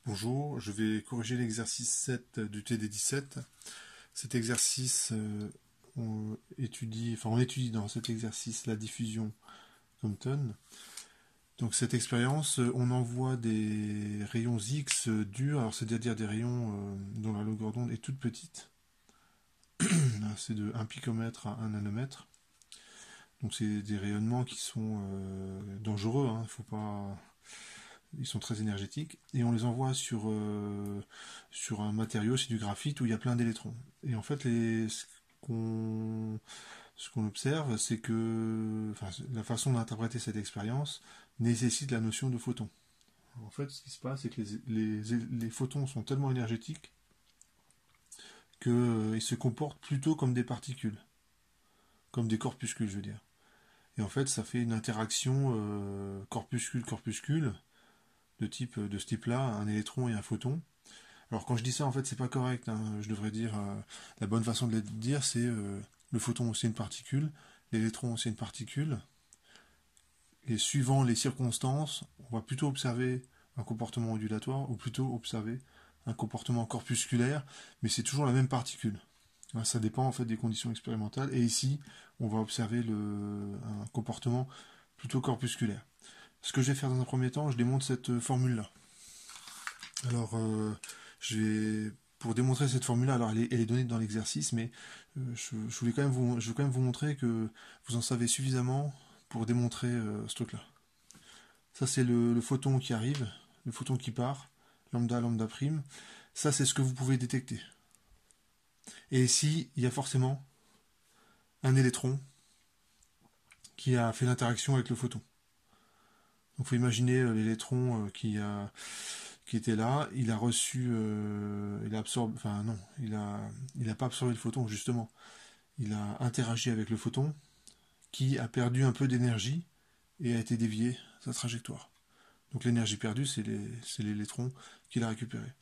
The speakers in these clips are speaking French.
Bonjour, je vais corriger l'exercice 7 du TD17. Cet exercice, on étudie dans cet exercice la diffusion Compton. Donc cette expérience, on envoie des rayons X durs, alors c'est-à-dire des rayons dont la longueur d'onde est toute petite. C'est de 1 picomètre à 1 nanomètre. Donc c'est des rayonnements qui sont dangereux, hein, faut pas... Ils sont très énergétiques, et on les envoie sur un matériau, c'est du graphite, où il y a plein d'électrons. Et en fait, ce qu'on observe, c'est que la façon d'interpréter cette expérience nécessite la notion de photon. En fait, ce qui se passe, c'est que les photons sont tellement énergétiques qu'ils se comportent plutôt comme des particules, comme des corpuscules, je veux dire. Et en fait, ça fait une interaction corpuscule-corpuscule de ce type-là, un électron et un photon. Alors quand je dis ça, en fait, c'est pas correct, hein. Je devrais dire, la bonne façon de le dire, c'est le photon c'est une particule, l'électron c'est une particule, et suivant les circonstances, on va plutôt observer un comportement ondulatoire, ou plutôt observer un comportement corpusculaire, mais c'est toujours la même particule. Ça dépend en fait des conditions expérimentales, et ici, on va observer un comportement plutôt corpusculaire. Ce que je vais faire dans un premier temps, je démontre cette formule-là. Alors, pour démontrer cette formule-là, alors elle est donnée dans l'exercice, mais je veux quand même vous montrer que vous en savez suffisamment pour démontrer ce truc-là. Ça, c'est le photon qui arrive, le photon qui part, lambda, lambda prime. Ça, c'est ce que vous pouvez détecter. Et ici, il y a forcément un électron qui a fait l'interaction avec le photon. Donc, il faut imaginer l'électron qui était là, il a reçu, il a absorbé, enfin non, il a pas absorbé le photon justement, il a interagi avec le photon, qui a perdu un peu d'énergie et a été dévié sa trajectoire. Donc l'énergie perdue, c'est l'électron qui l'a récupéré.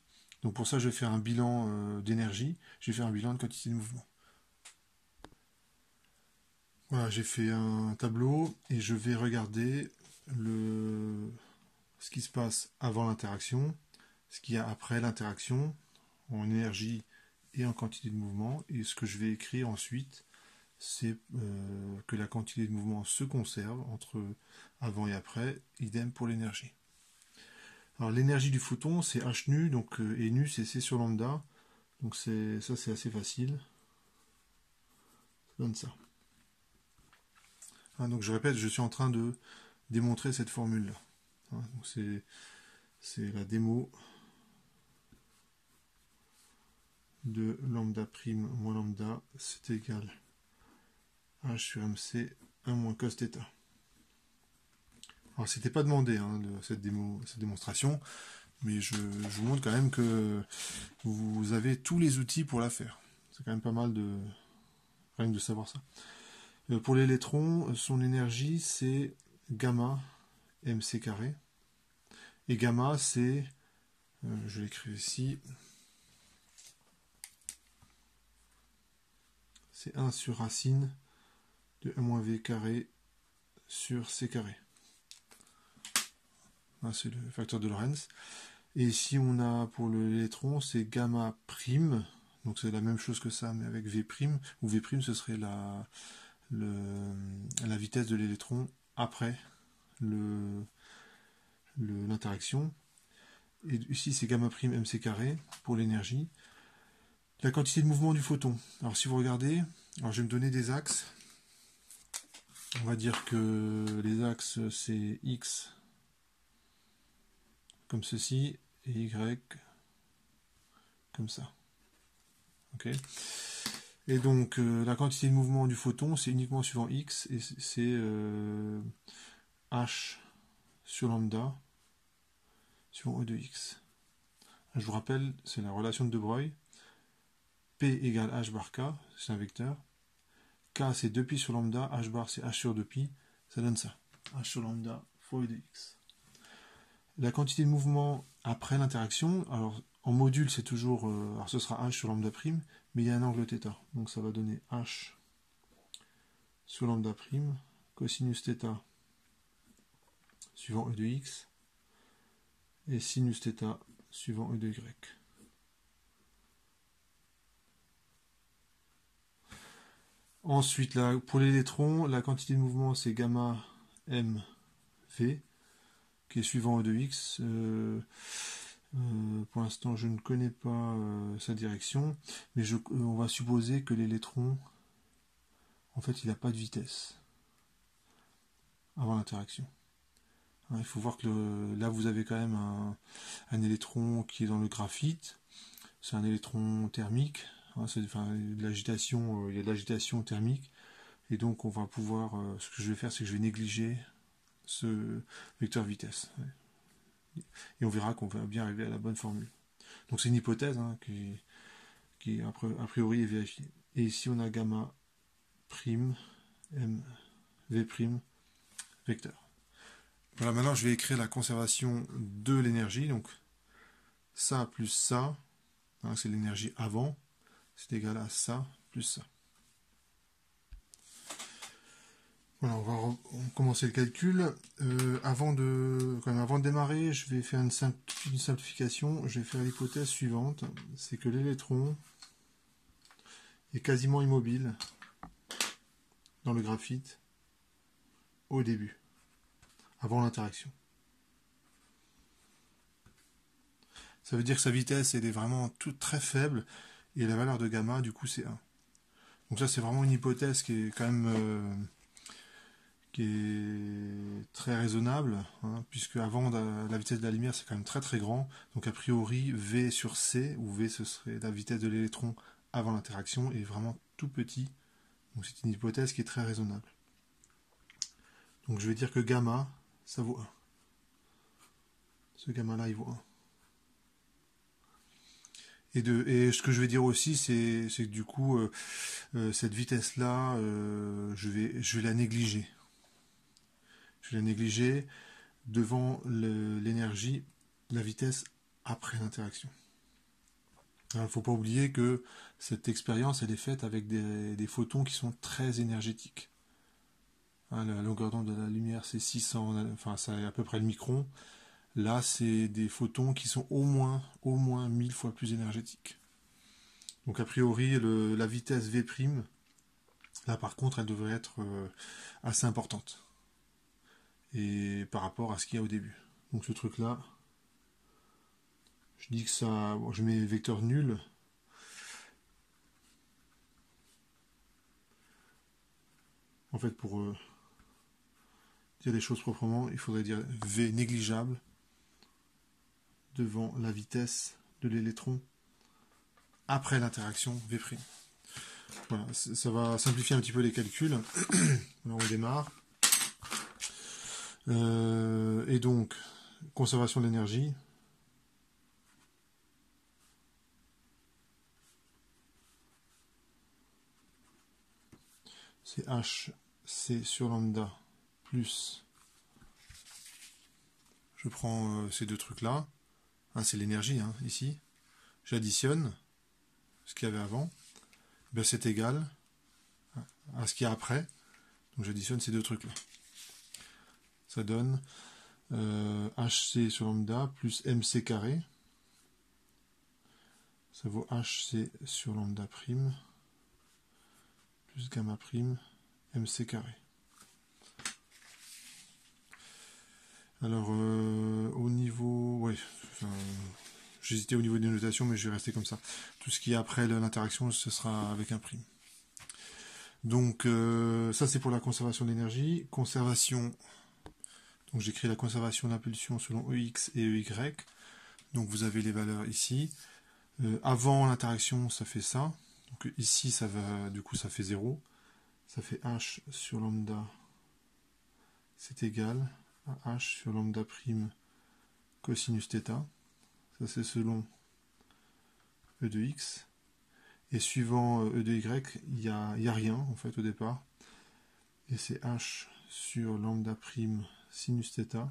Donc pour ça, je vais faire un bilan d'énergie, je vais faire un bilan de quantité de mouvement. Voilà, j'ai fait un tableau et je vais regarder ce qui se passe avant l'interaction, ce qu'il y a après l'interaction, en énergie et en quantité de mouvement. Et ce que je vais écrire ensuite, c'est que la quantité de mouvement se conserve entre avant et après, idem pour l'énergie. Alors l'énergie du photon, c'est h nu, donc, et nu c'est c sur lambda, donc ça c'est assez facile. Ça donne ça. Donc je répète, je suis en train de démontrer cette formule-là. Donc c'est la démo de lambda prime moins lambda, c'est égal h sur mc 1 moins cos θ. Alors c'était pas demandé cette démonstration, mais je vous montre quand même que vous avez tous les outils pour la faire. C'est quand même pas mal rien que de savoir ça. Pour l'électron, son énergie c'est gamma mc carré. Et gamma c'est, je l'écris ici, c'est 1 sur racine de 1 moins v carré sur c carré. C'est le facteur de Lorentz. Et ici on a pour l'électron c'est gamma prime, donc c'est la même chose que ça mais avec v prime, où v prime ce serait la vitesse de l'électron après l'interaction. Et ici c'est gamma prime mc carré pour l'énergie. La quantité de mouvement du photon. Alors si vous regardez, alors je vais me donner des axes. On va dire que les axes c'est x comme ceci et y comme ça. Ok. Et donc la quantité de mouvement du photon c'est uniquement suivant x et c'est h sur lambda suivant E de x. Je vous rappelle, c'est la relation de De Broglie. P égale h bar k, c'est un vecteur. K c'est 2pi sur lambda, h bar c'est h sur 2pi, ça donne ça. H sur lambda fois E de x. La quantité de mouvement après l'interaction, alors en module c'est toujours, alors ce sera h sur lambda prime, mais il y a un angle θ, donc ça va donner h sur lambda prime, cosinus θ suivant E de x, et sinus θ suivant E de Y. Ensuite, là, pour l'électron, la quantité de mouvement, c'est gamma m v, qui est suivant E de X. Pour l'instant, je ne connais pas sa direction, mais on va supposer que l'électron, en fait, il n'a pas de vitesse avant l'interaction. Hein, il faut voir que là, vous avez quand même un électron qui est dans le graphite. C'est un électron thermique. Hein, il y a de l'agitation thermique. Et donc, on va pouvoir... ce que je vais faire, c'est que je vais négliger ce vecteur vitesse. Et on verra qu'on va bien arriver à la bonne formule. Donc, c'est une hypothèse qui a priori est vérifiée. Et ici, on a gamma prime m v prime vecteur. Voilà, maintenant je vais écrire la conservation de l'énergie. Donc ça plus ça, hein, c'est l'énergie avant, c'est égal à ça plus ça. Voilà, on va commencer le calcul. Avant de démarrer, je vais faire une simplification. Je vais faire l'hypothèse suivante, c'est que l'électron est quasiment immobile dans le graphite au début, avant l'interaction. Ça veut dire que sa vitesse elle est vraiment toute très faible et la valeur de gamma du coup c'est 1. Donc ça c'est vraiment une hypothèse qui est quand même qui est très raisonnable, hein, puisque avant la vitesse de la lumière c'est quand même très très grand. Donc a priori V sur C, où V ce serait la vitesse de l'électron avant l'interaction, est vraiment tout petit. Donc c'est une hypothèse qui est très raisonnable. Donc je vais dire que gamma ça vaut 1. Ce gamma là il vaut 1. Et ce que je vais dire aussi, c'est que du coup, cette vitesse-là, je vais la négliger. Je vais la négliger devant l'énergie, la vitesse après l'interaction. Il ne faut pas oublier que cette expérience, elle est faite avec des photons qui sont très énergétiques. Hein, la longueur d'onde de la lumière, c'est 600, enfin, c'est à peu près le micron. Là, c'est des photons qui sont au moins 1000 fois plus énergétiques. Donc a priori, la vitesse V', là par contre, elle devrait être assez importante. Et par rapport à ce qu'il y a au début. Donc ce truc-là, je dis que ça... Bon, je mets vecteur nul. En fait, pour dire les choses proprement, il faudrait dire V négligeable devant la vitesse de l'électron après l'interaction V'. Voilà, ça va simplifier un petit peu les calculs. Alors on démarre. Et donc, conservation de l'énergie. C'est HC sur lambda plus... Je prends ces deux trucs-là. Hein, c'est l'énergie, hein, ici. J'additionne ce qu'il y avait avant. Ben, c'est égal à ce qu'il y a après. Donc j'additionne ces deux trucs-là. Ça donne HC sur lambda plus MC carré. Ça vaut HC sur lambda prime plus gamma prime MC carré. Alors au niveau... Ouais, j'hésitais au niveau des notations, mais je vais rester comme ça. Tout ce qui est après l'interaction, ce sera avec un prime. Donc ça c'est pour la conservation d'énergie. Conservation, donc j'écris la conservation d'impulsion selon EX et EY. Donc vous avez les valeurs ici. Avant l'interaction ça fait ça. Donc ici ça va, du coup ça fait 0. Ça fait H sur lambda, c'est égal à H sur lambda prime cosinus θ. Ça c'est selon E de X. Et suivant E de Y, il n'y a rien en fait au départ. Et c'est H sur lambda prime sinus θ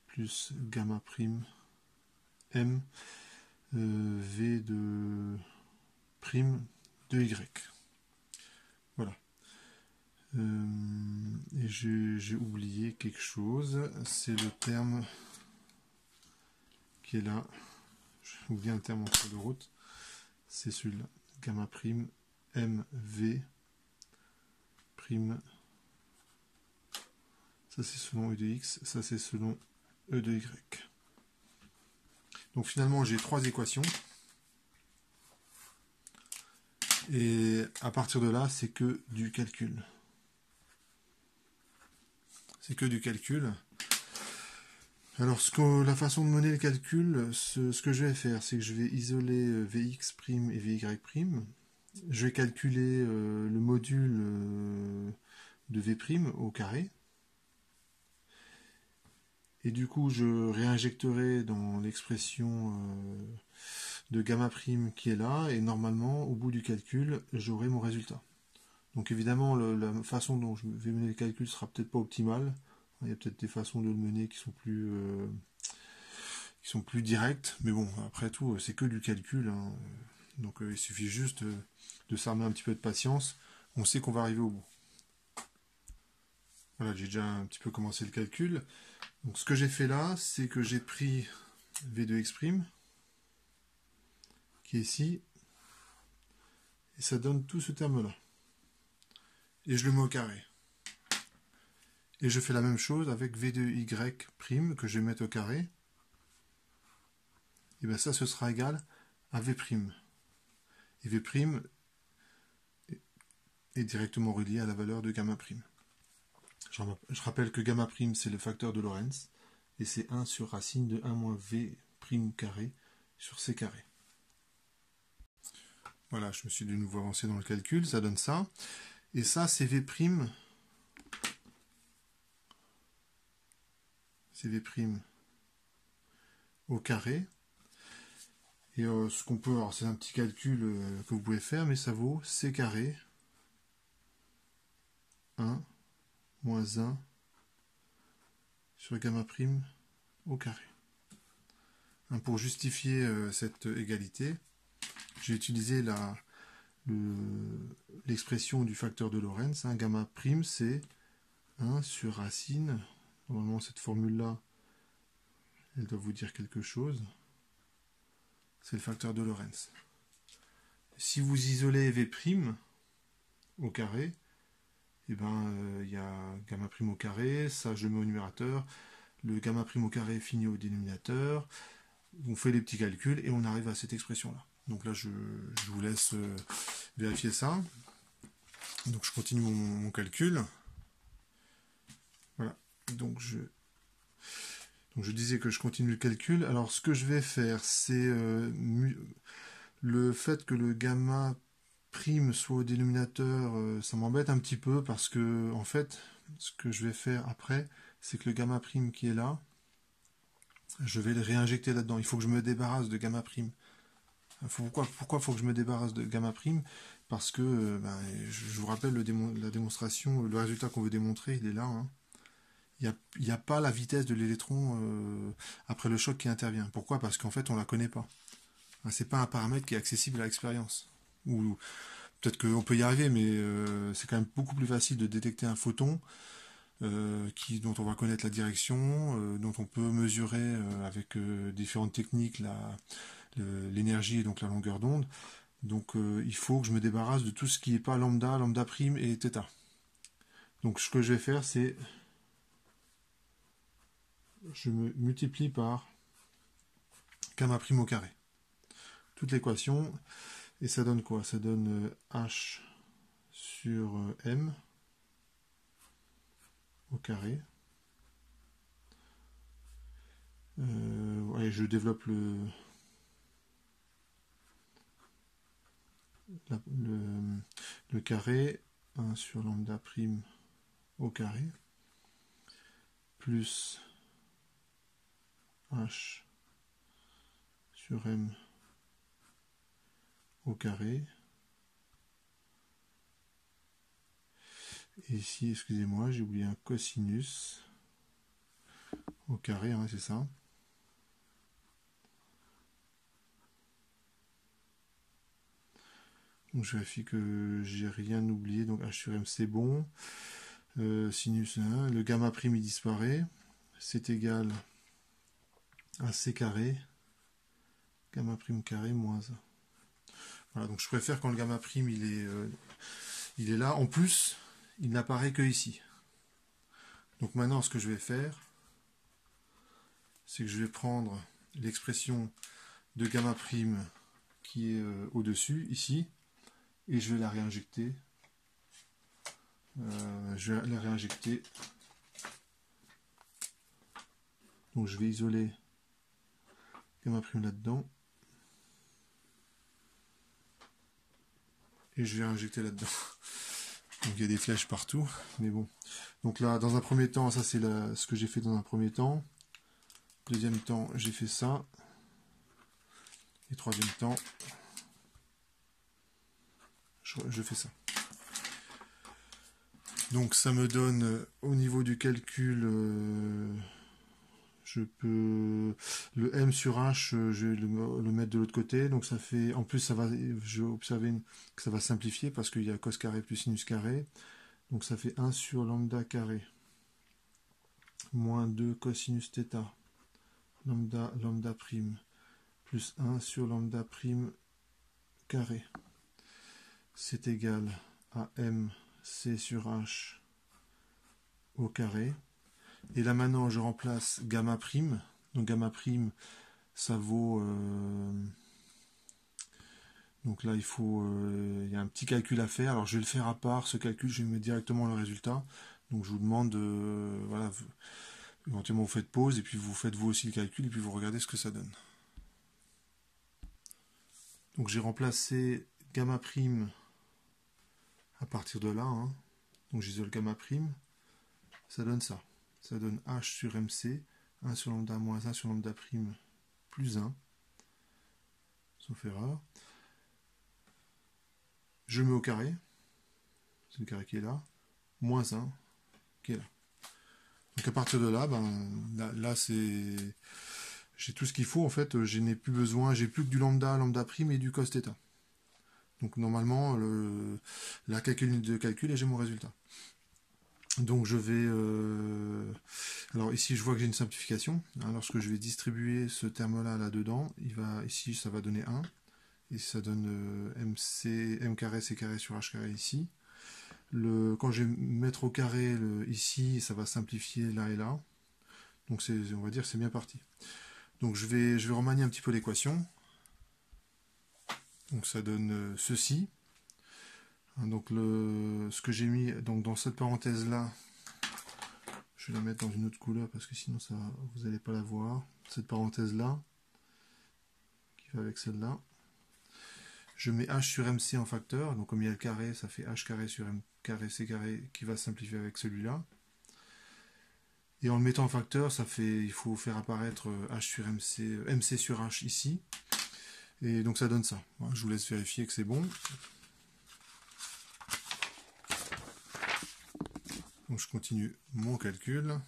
plus gamma prime M V de prime de Y. Voilà. Et j'ai oublié quelque chose, c'est le terme qui est là. J'ai oublié un terme en cours de route. C'est celui-là. Gamma prime MV prime. Ça c'est selon E de X, ça c'est selon E de Y. Donc finalement j'ai 3 équations. Et à partir de là, c'est que du calcul. C'est que du calcul. Alors, la façon de mener le calcul, ce que je vais faire, c'est que je vais isoler Vx' et Vy'. Je vais calculer le module de V' au carré. Et du coup, je réinjecterai dans l'expression de gamma prime qui est là, et normalement, au bout du calcul, j'aurai mon résultat. Donc évidemment, la façon dont je vais mener le calcul sera peut-être pas optimale. Il y a peut-être des façons de le mener qui sont plus directes, mais bon, après tout, c'est que du calcul, hein. Donc il suffit juste de s'armer un petit peu de patience. On sait qu'on va arriver au bout. Voilà, j'ai déjà un petit peu commencé le calcul. Donc ce que j'ai fait là, c'est que j'ai pris V2x', qui est ici, et ça donne tout ce terme-là. Et je le mets au carré. Et je fais la même chose avec V2y' que je vais mettre au carré. Et bien ça, ce sera égal à V'. Et V' est directement relié à la valeur de gamma prime. Je rappelle que gamma prime, c'est le facteur de Lorentz, et c'est 1 sur racine de 1 moins V' carré sur C carré. Voilà, je me suis de nouveau avancé dans le calcul, ça donne ça. Et ça, c'est V', c'est V' au carré. Et ce qu'on peut, alors c'est un petit calcul que vous pouvez faire, mais ça vaut C carré 1 moins 1 sur gamma prime au carré. Pour justifier cette égalité, j'ai utilisé l'expression du facteur de Lorentz. Gamma prime, c'est 1 sur racine. Normalement, cette formule-là, elle doit vous dire quelque chose. C'est le facteur de Lorentz. Si vous isolez V' au carré, et il y a gamma prime au carré, ça je le mets au numérateur, le gamma prime au carré finit au dénominateur, on fait les petits calculs et on arrive à cette expression-là. Donc là, je vous laisse vérifier ça. Donc je continue mon calcul. Voilà. Donc je disais que je continue le calcul. Alors ce que je vais faire, c'est le fait que le gamma prime soit au dénominateur, ça m'embête un petit peu parce que en fait, ce que je vais faire après, c'est que le gamma prime qui est là, je vais le réinjecter là-dedans. Il faut que je me débarrasse de gamma prime. Pourquoi il faut que je me débarrasse de gamma prime? Parce que, je vous rappelle la démonstration, le résultat qu'on veut démontrer, il est là. Hein. Il n'y a pas la vitesse de l'électron après le choc qui intervient. Pourquoi? Parce qu'en fait, on ne la connaît pas. C'est pas un paramètre qui est accessible à l'expérience. Ou peut-être qu'on peut y arriver, mais c'est quand même beaucoup plus facile de détecter un photon dont on va connaître la direction, dont on peut mesurer avec différentes techniques l'énergie et donc la longueur d'onde. Donc il faut que je me débarrasse de tout ce qui n'est pas lambda, lambda prime et θ. Donc ce que je vais faire, c'est je me multiplie par gamma prime au carré. Toute l'équation, et ça donne quoi? Ça donne H sur M au carré. Je développe le carré, 1 sur lambda prime au carré, plus H sur M au carré. Et ici, excusez-moi, j'ai oublié un cosinus au carré, hein, c'est ça. Donc je vérifie que j'ai rien oublié. Donc H sur M c'est bon. Sinus 1, le gamma prime il disparaît. C'est égal à C carré gamma prime carré moins 1. Voilà, donc je préfère quand le gamma prime il est là. En plus, il n'apparaît que ici. Donc maintenant, ce que je vais faire, c'est que je vais prendre l'expression de gamma prime qui est au-dessus, ici, et je vais la réinjecter. Donc je vais isoler gamma prime là-dedans. Et je vais injecter là-dedans. Donc il y a des flèches partout, mais bon. Donc là, dans un premier temps, ça c'est ce que j'ai fait dans un premier temps. Deuxième temps, j'ai fait ça. Et troisième temps, je fais ça. Donc ça me donne, au niveau du calcul, je peux le m sur h, je vais le mettre de l'autre côté. Donc ça fait, en plus je vais observer que ça va simplifier parce qu'il y a cos carré plus sinus carré. Donc ça fait 1 sur lambda carré moins 2 cosinus θ lambda prime plus 1 sur lambda prime carré. C'est égal à mc sur h au carré. Et là maintenant je remplace gamma prime. Donc gamma prime ça vaut... donc là il y a un petit calcul à faire. Alors je vais le faire à part, ce calcul je vais mettre directement le résultat. Donc je vous demande, voilà, éventuellement vous faites pause et puis vous faites vous aussi le calcul et puis vous regardez ce que ça donne. Donc j'ai remplacé gamma prime à partir de là. Hein. Donc j'isole gamma prime. Ça donne ça. Ça donne h sur mc, 1 sur lambda moins 1 sur lambda prime plus 1. Sauf erreur. Je mets au carré. C'est le carré qui est là. Moins 1 qui est là. Donc à partir de là, là c'est... J'ai tout ce qu'il faut en fait. Je n'ai plus besoin, j'ai plus que du lambda prime et du cos θ. Donc normalement, la calcul de calcul et j'ai mon résultat. Donc je vais... alors ici je vois que j'ai une simplification. Hein, lorsque je vais distribuer ce terme-là là-dedans, ici ça va donner 1. Et ça donne m carré c carré sur h carré ici. Quand je vais mettre au carré ici, ça va simplifier là et là. Donc on va dire que c'est bien parti. Donc je vais remanier un petit peu l'équation. Donc ça donne ceci. Donc ce que j'ai mis donc dans cette parenthèse là, je vais la mettre dans une autre couleur parce que sinon vous n'allez pas la voir. Cette parenthèse là, qui va avec celle-là. Je mets h sur mc en facteur, donc comme il y a le carré, ça fait h carré sur m carré c carré qui va simplifier avec celui-là. Et en le mettant en facteur, il faut faire apparaître h sur mc sur h ici. Et donc ça donne ça. Voilà, je vous laisse vérifier que c'est bon. Donc je continue mon calcul.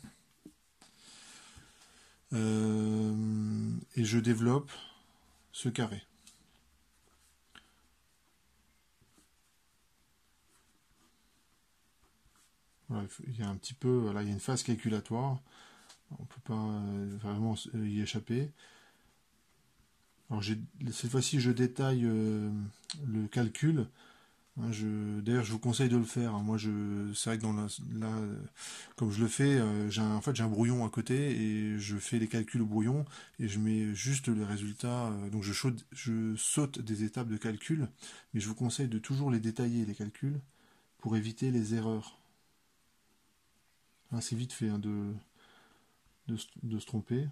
Et je développe ce carré. Voilà, il y a un petit peu, là il y a une phase calculatoire. On ne peut pas vraiment y échapper. Alors cette fois-ci je détaille le calcul. Hein, d'ailleurs je vous conseille de le faire. Hein. Moi c'est vrai que là, comme je le fais, en fait j'ai un brouillon à côté et je fais les calculs au brouillon et je mets juste les résultats. Donc je saute des étapes de calcul, mais je vous conseille de toujours les détailler les calculs pour éviter les erreurs. Hein, c'est vite fait hein, de se tromper.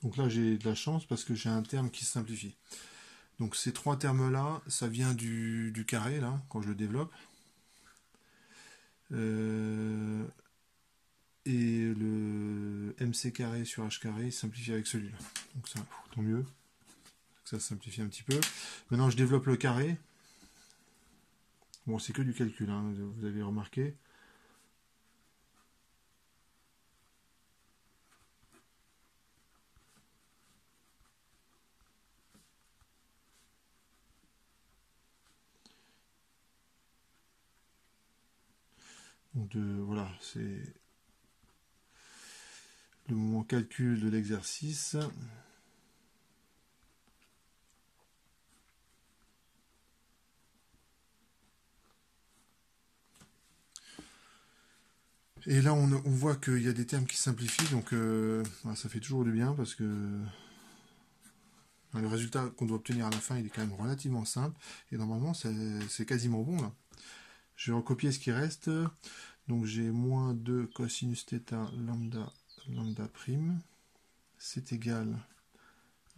Donc là j'ai de la chance parce que j'ai un terme qui se simplifie. Donc ces trois termes là, ça vient du carré là, quand je le développe. Et le mc carré sur h carré simplifie avec celui-là. Donc ça, tant mieux. Ça simplifie un petit peu. Maintenant je développe le carré. Bon c'est que du calcul, hein, vous avez remarqué. Donc voilà, c'est le moment calcul de l'exercice. Et là, on voit qu'il y a des termes qui simplifient, donc ça fait toujours du bien parce que le résultat qu'on doit obtenir à la fin, il est quand même relativement simple. Et normalement, c'est quasiment bon là. Je vais recopier ce qui reste. Donc j'ai moins 2 cosinus θ lambda prime. C'est égal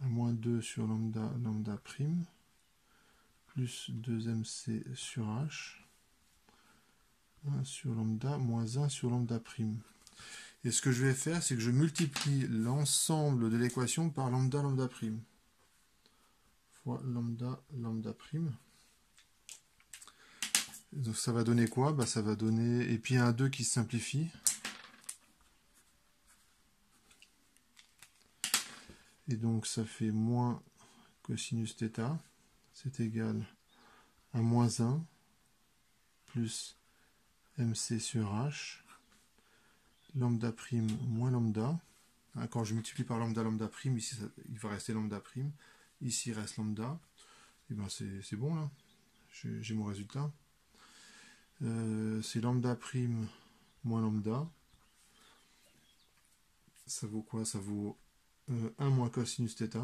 à moins 2 sur lambda prime plus 2mc sur h. 1 sur lambda moins 1 sur lambda prime. Et ce que je vais faire, c'est que je multiplie l'ensemble de l'équation par lambda prime. Fois lambda prime. Donc ça va donner quoi? Ça va donner... Et puis il y a un 2 qui se simplifie. Et donc ça fait moins cosinus θ. C'est égal à moins 1 plus mc sur h. Lambda prime moins lambda. Quand je multiplie par lambda prime, ici il va rester lambda prime. Ici il reste lambda. Et bien c'est bon là. J'ai mon résultat. C'est lambda prime moins lambda. Ça vaut quoi? Ça vaut 1 moins cosinus θ.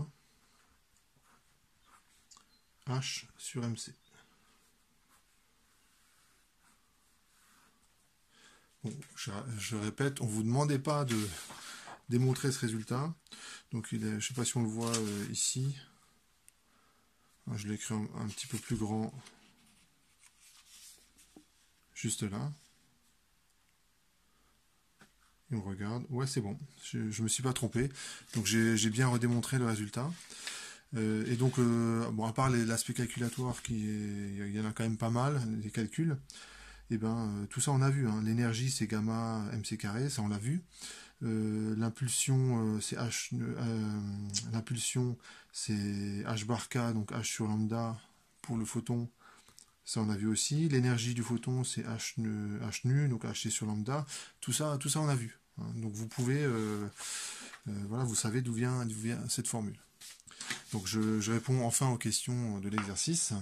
H sur mc. Bon, je répète, on ne vous demandait pas de démontrer ce résultat. Donc je ne sais pas si on le voit ici. Je l'ai écrit un petit peu plus grand. Juste là. Et on regarde. Ouais, c'est bon. Je ne me suis pas trompé. Donc j'ai bien redémontré le résultat. Et donc, bon, à part l'aspect calculatoire, il y en a quand même pas mal, les calculs. Et tout ça on a vu. Hein. L'énergie c'est gamma mc carré, ça on l'a vu. L'impulsion c'est h, l'impulsion c'est h bar k, donc h sur lambda pour le photon. Ça on a vu aussi. L'énergie du photon c'est h nu, donc h sur lambda. Tout ça on a vu. Hein. Donc vous pouvez, voilà, vous savez d'où vient cette formule. Donc je réponds enfin aux questions de l'exercice.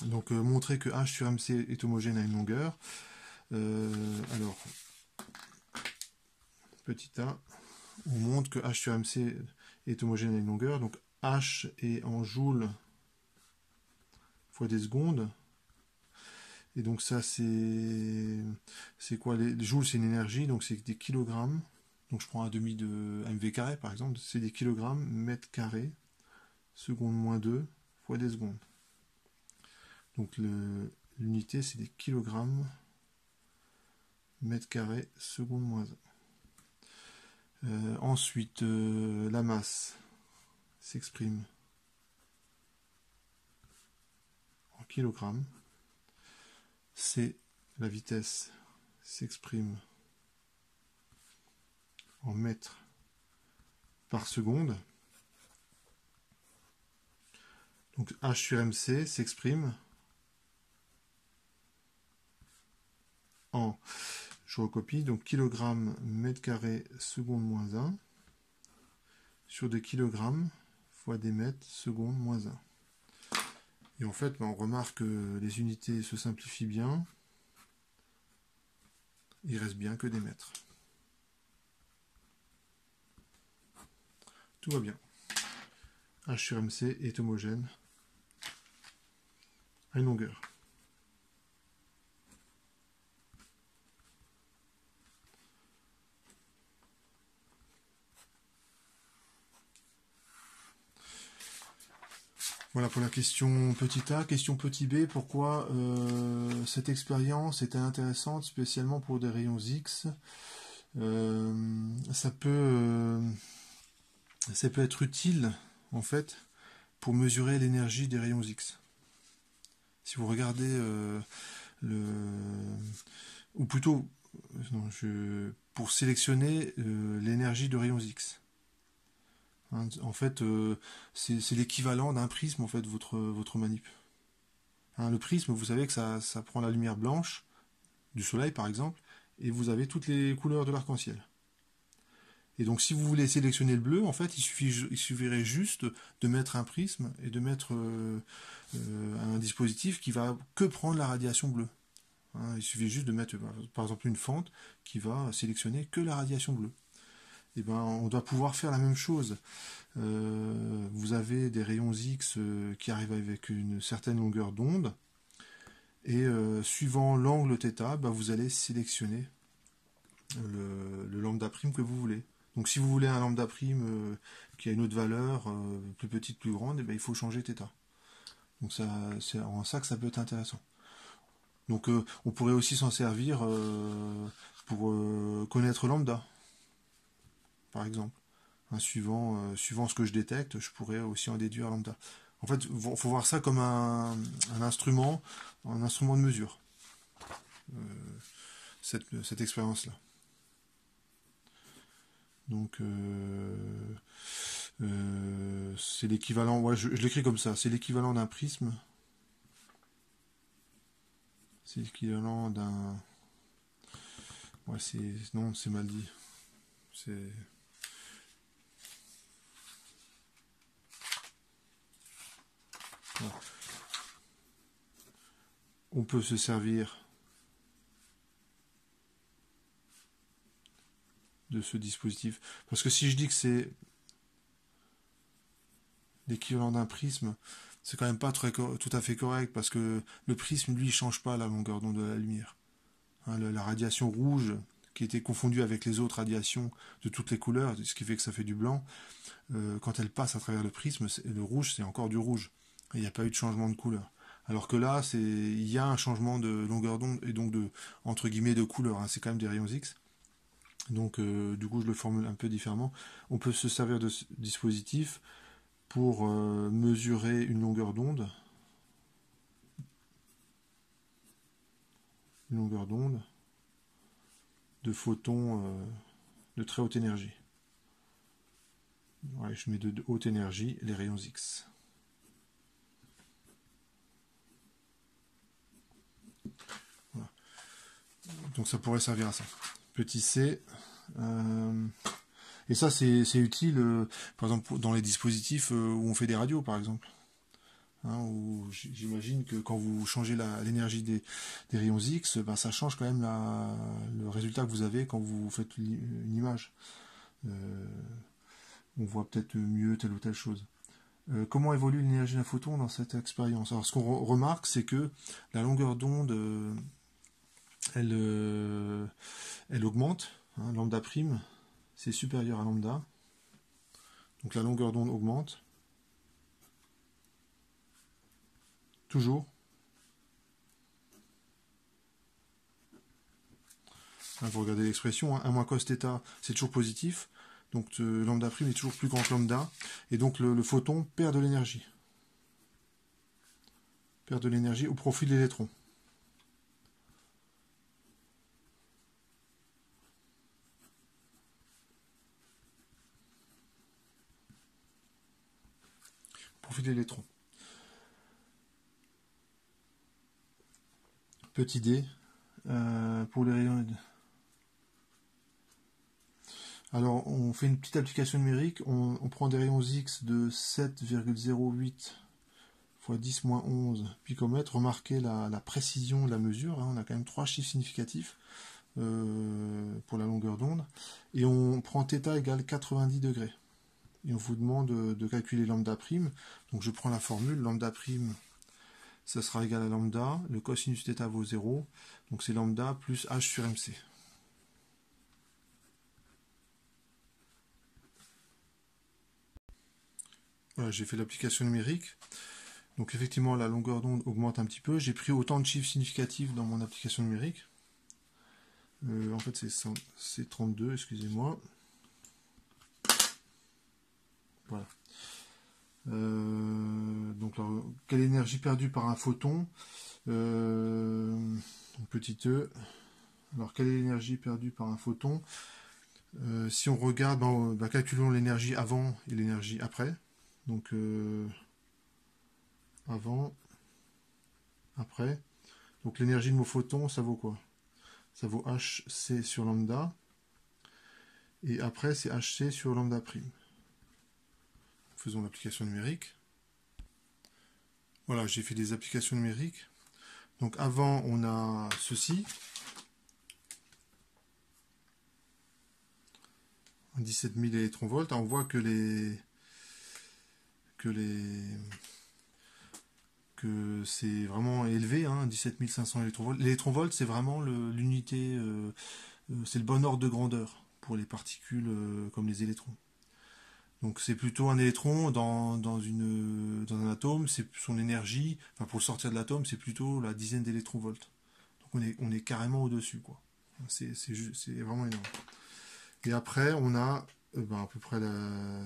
Donc montrer que h sur mc est homogène à une longueur. Alors, petit a, on montre que h sur mc est homogène à une longueur. Donc h est en joules fois des secondes. Et donc ça c'est quoi? Les joules c'est une énergie, donc c'est des kilogrammes. Donc je prends un demi de mv carré par exemple, c'est des kilogrammes mètre carré seconde moins 2 fois des secondes. Donc l'unité c'est des kilogrammes mètre carré seconde moins 1. Ensuite, la masse s'exprime en kilogrammes. C, la vitesse, s'exprime en mètres par seconde. Donc H sur MC s'exprime en, je recopie, donc kilogramme mètre carré seconde moins 1 sur des kilogrammes fois des mètres seconde moins 1. Et en fait, on remarque que les unités se simplifient bien. Il reste bien que des mètres. Tout va bien. H sur MC est homogène à une longueur. Voilà pour la question petit a. Question petit b, pourquoi cette expérience était intéressante, spécialement pour des rayons X. Ça peut être utile, en fait, pour mesurer l'énergie des rayons X. Si vous regardez ou plutôt, pour sélectionner l'énergie de rayons X. Hein, en fait, c'est l'équivalent d'un prisme, en fait, votre manip. Hein, le prisme, vous savez que ça prend la lumière blanche, du soleil par exemple, et vous avez toutes les couleurs de l'arc-en-ciel. Et donc si vous voulez sélectionner le bleu, en fait, il suffirait juste de mettre un prisme et de mettre un dispositif qui va que prendre la radiation bleue. Hein, il suffit juste de mettre par exemple une fente qui va sélectionner que la radiation bleue. Et ben, on doit pouvoir faire la même chose. Vous avez des rayons X qui arrivent avec une certaine longueur d'onde, et suivant l'angle θ, bah, vous allez sélectionner le lambda prime que vous voulez. Donc si vous voulez un lambda prime qui a une autre valeur, plus petite, plus grande, et ben, il faut changer θ. Donc c'est en ça que ça peut être intéressant. Donc on pourrait aussi s'en servir pour connaître lambda, par exemple. Hein, suivant ce que je détecte, je pourrais aussi en déduire lambda. En fait, il faut voir ça comme un instrument de mesure, cette expérience-là. Donc, c'est l'équivalent, ouais, je l'écris comme ça, c'est l'équivalent d'un prisme. C'est l'équivalent d'un... Ouais, non, c'est mal dit. C'est... Ouais. On peut se servir de ce dispositif. Parce que si je dis que c'est l'équivalent d'un prisme, c'est quand même pas tout à fait correct, parce que le prisme, lui, ne change pas la longueur d'onde de la lumière. Hein, la radiation rouge, qui était confondue avec les autres radiations de toutes les couleurs, ce qui fait que ça fait du blanc, quand elle passe à travers le prisme, le rouge, c'est encore du rouge. Il n'y a pas eu de changement de couleur. Alors que là, il y a un changement de longueur d'onde, et donc entre guillemets, de couleur. Hein, c'est quand même des rayons X. Donc, du coup, je le formule un peu différemment. On peut se servir de ce dispositif pour mesurer une longueur d'onde. Une longueur d'onde de photons de très haute énergie. Ouais, je mets de haute énergie les rayons X. Voilà. Donc ça pourrait servir à ça. Petit c. Et ça, c'est utile, par exemple, dans les dispositifs où on fait des radios, par exemple. Hein, où j'imagine que quand vous changez l'énergie des rayons X, ben, ça change quand même le résultat que vous avez quand vous faites une image. On voit peut-être mieux telle ou telle chose. Comment évolue l'énergie d'un photon dans cette expérience? Alors, ce qu'on remarque, c'est que la longueur d'onde, elle augmente. Hein, lambda prime, c'est supérieur à lambda. Donc la longueur d'onde augmente. Toujours. Hein, vous regardez l'expression, hein, 1 moins cos θ, c'est toujours positif. Donc lambda prime est toujours plus grand que lambda. Et donc le photon perd de l'énergie. Perd de l'énergie au profit de l'électron. Profit de l'électron. Petit d, pour les rayons. Alors, on fait une petite application numérique, on prend des rayons X de 7,08 fois 10-11 picomètres. Remarquez la précision de la mesure, hein, on a quand même 3 chiffres significatifs pour la longueur d'onde. Et on prend θ égale 90 degrés. Et on vous demande de calculer lambda prime. Donc je prends la formule, lambda prime, ça sera égal à lambda, le cosinus θ vaut 0, donc c'est lambda plus h sur mc. Voilà, j'ai fait l'application numérique. Donc effectivement, la longueur d'onde augmente un petit peu. J'ai pris autant de chiffres significatifs dans mon application numérique. En fait, c'est 32, excusez-moi. Voilà. Donc, alors, quelle énergie perdue par un photon? Petit e. Alors, quelle est l'énergie perdue par un photon? Si on regarde, calculons l'énergie avant et l'énergie après. Donc, avant, après. Donc, l'énergie de mon photon, ça vaut quoi? ça vaut HC sur lambda. Et après, c'est HC sur lambda prime. Faisons l'application numérique. Voilà, j'ai fait des applications numériques. Donc avant, on a ceci. 17 000 électronvolts. On voit que c'est vraiment élevé, hein, 17 500 électronvolts. L'électronvolt, c'est vraiment l'unité, c'est le bon ordre de grandeur pour les particules comme les électrons. Donc c'est plutôt un électron dans un atome, c'est son énergie, enfin pour le sortir de l'atome, c'est plutôt la dizaine d'électronvolts. Donc on est carrément au-dessus, quoi. C'est vraiment énorme. Et après, on a à peu près la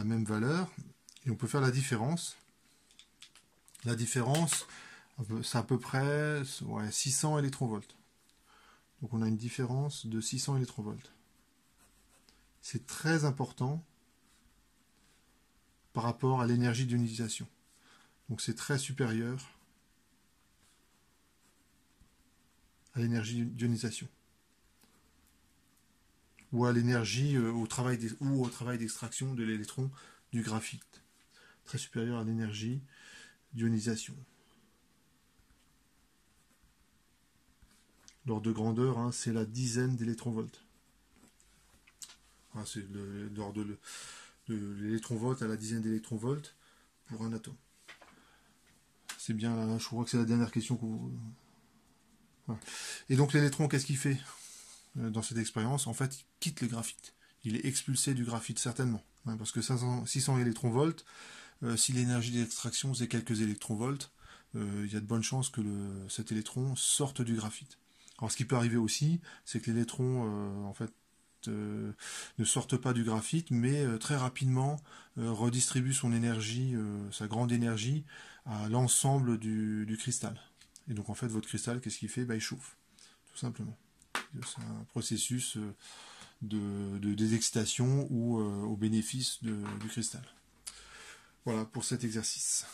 même valeur, et on peut faire la différence. La différence, c'est à peu près 600 électronvolts. Donc on a une différence de 600 électronvolts. C'est très important par rapport à l'énergie d'ionisation. Donc c'est très supérieur à l'énergie d'ionisation. Ou à l'énergie au travail d'extraction de l'électron du graphite. Très supérieur à l'énergie d'ionisation. L'ordre de grandeur, hein, c'est la dizaine d'électronvolts. Enfin, c'est l'ordre de l'électronvolt à la dizaine d'électronvolts pour un atome. C'est bien là, je crois que c'est la dernière question que vous... Voilà. Et donc l'électron, qu'est-ce qu'il fait dans cette expérience? En fait, il quitte le graphite. Il est expulsé du graphite, certainement. Hein, parce que 600 électronvolts, si l'énergie d'extraction c'est quelques électronvolts, il y a de bonnes chances que cet électron sorte du graphite. Alors ce qui peut arriver aussi, c'est que l'électron, en fait, ne sorte pas du graphite, mais très rapidement redistribue son énergie, sa grande énergie, à l'ensemble du cristal. Et donc en fait, votre cristal, qu'est-ce qu'il fait? Il chauffe, tout simplement. C'est un processus de désexcitation ou au bénéfice du cristal. Voilà pour cet exercice.